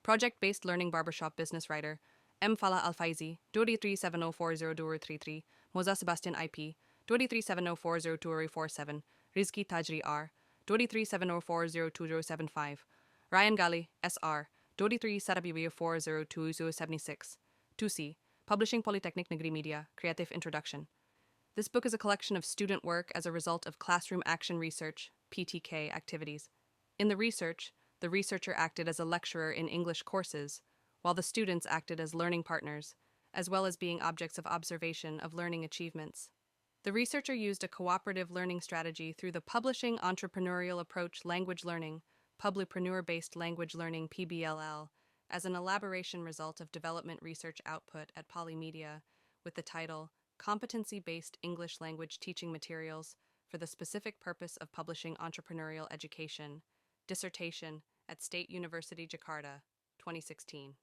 Project-based learning barbershop business writer, FALAH ALFAIZI, 2370402333, MOZA SEBASTIAN IP, 2370402047, Rizki Tajri R, 2370402075, Ryan GALIH SR, 2370402076, 2C, Publishing Polytechnic Negeri Media, Creative Introduction. This book is a collection of student work as a result of classroom action research, PTK, activities. In the research, the researcher acted as a lecturer in English courses, while the students acted as learning partners, as well as being objects of observation of learning achievements. The researcher used a cooperative learning strategy through the publishing entrepreneurial approach language learning, publipreneur-based language learning Pbll, as an elaboration result of development research output at Polymedia with the title Competency-Based English Language Teaching Materials for the Specific Purpose of Publishing Entrepreneurial Education, dissertation at State University Jakarta, 2016.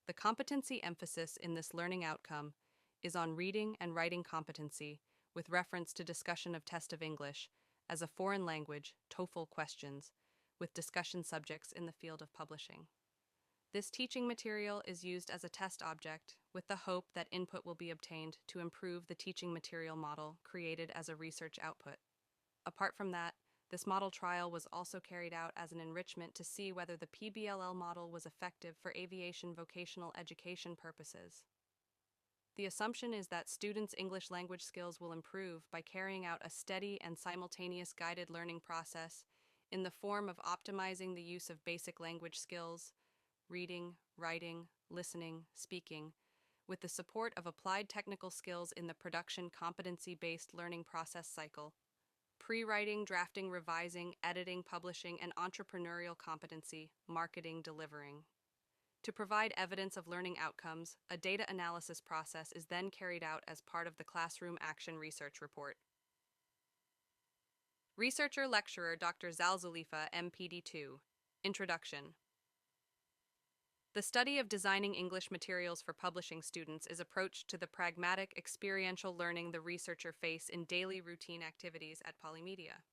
The competency emphasis in this learning outcome is on reading and writing competency with reference to discussion of test of English as a foreign language, TOEFL questions, with discussion subjects in the field of publishing. This teaching material is used as a test object with the hope that input will be obtained to improve the teaching material model created as a research output. Apart from that, this model trial was also carried out as an enrichment to see whether the Pbll model was effective for aviation vocational education purposes. The assumption is that students' English language skills will improve by carrying out a steady and simultaneous guided learning process in the form of optimizing the use of basic language skills, reading, writing, listening, speaking, with the support of applied technical skills in the production competency-based learning process cycle, pre-writing, drafting, revising, editing, publishing, and entrepreneurial competency, marketing, delivering. To provide evidence of learning outcomes, a data analysis process is then carried out as part of the classroom action research report. Researcher-lecturer Dr. Zalzulifa, MPD2. Introduction. The study of designing English materials for publishing students is approached to the pragmatic, experiential learning the researcher face in daily routine activities at Polymedia.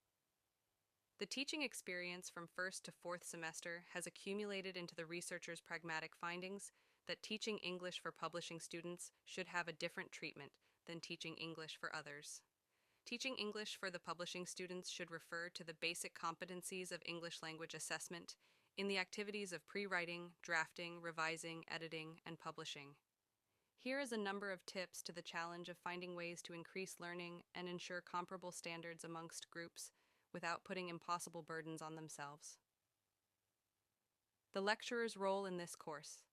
The teaching experience from first to fourth semester has accumulated into the researcher's pragmatic findings that teaching English for publishing students should have a different treatment than teaching English for others. Teaching English for the publishing students should refer to the basic competencies of English language assessment in the activities of pre-writing, drafting, revising, editing, and publishing. Here is a number of tips to the challenge of finding ways to increase learning and ensure comparable standards amongst groups without putting impossible burdens on themselves. The lecturer's role in this course.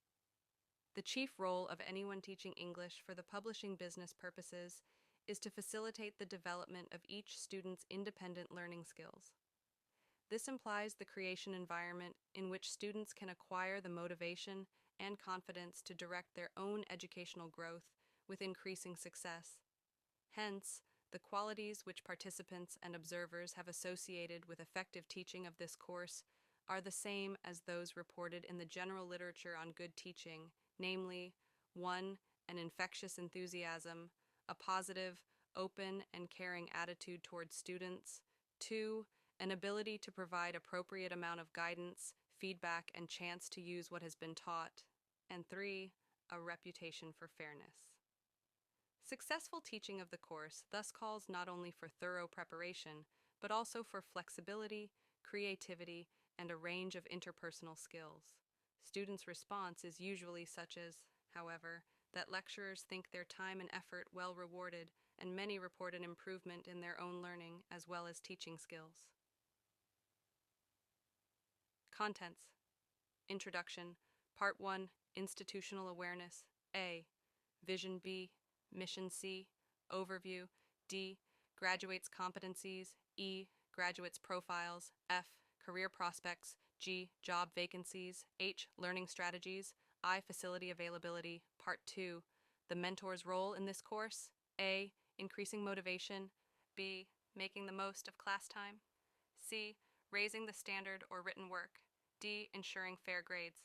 The chief role of anyone teaching English for the publishing business purposes is to facilitate the development of each student's independent learning skills. This implies the creation environment in which students can acquire the motivation and confidence to direct their own educational growth with increasing success. Hence, the qualities which participants and observers have associated with effective teaching of this course are the same as those reported in the general literature on good teaching, namely, 1. An infectious enthusiasm, a positive, open, and caring attitude towards students, 2. An ability to provide appropriate amount of guidance, feedback, and chance to use what has been taught, and 3. A reputation for fairness. Successful teaching of the course thus calls not only for thorough preparation, but also for flexibility, creativity, and a range of interpersonal skills. Students' response is usually such as, however, that lecturers think their time and effort well rewarded, and many report an improvement in their own learning as well as teaching skills. Contents. Introduction. Part 1. Institutional Awareness. A. Vision. B. Mission. C. Overview. D. Graduates' competencies. E. Graduates' profiles. F. Career prospects. G. Job vacancies. H. Learning strategies. I. Facility availability. Part 2. The mentor's role in this course. A. Increasing motivation. B. Making the most of class time. C. Raising the standard or written work. D. Ensuring fair grades.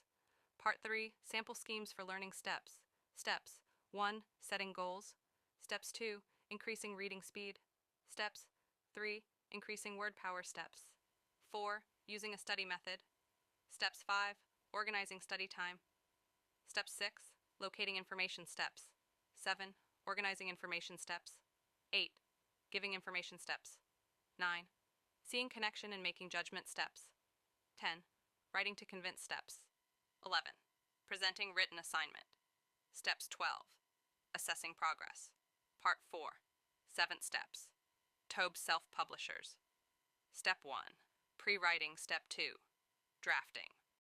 Part 3. Sample schemes for learning steps. Steps. 1. Setting goals. Steps 2. Increasing reading speed. Steps. 3. Increasing word power steps. 4. Using a study method. Steps 5. Organizing study time. Step 6. Locating information steps. 7. Organizing information steps. 8. Giving information steps. 9. Seeing connection and making judgment steps. 10. Writing to convince steps. 11. Presenting written assignment. Steps 12. Assessing progress. Part 4. 7 steps. Tobe self-publishers. Step 1. Pre-writing. Step 2. Drafting.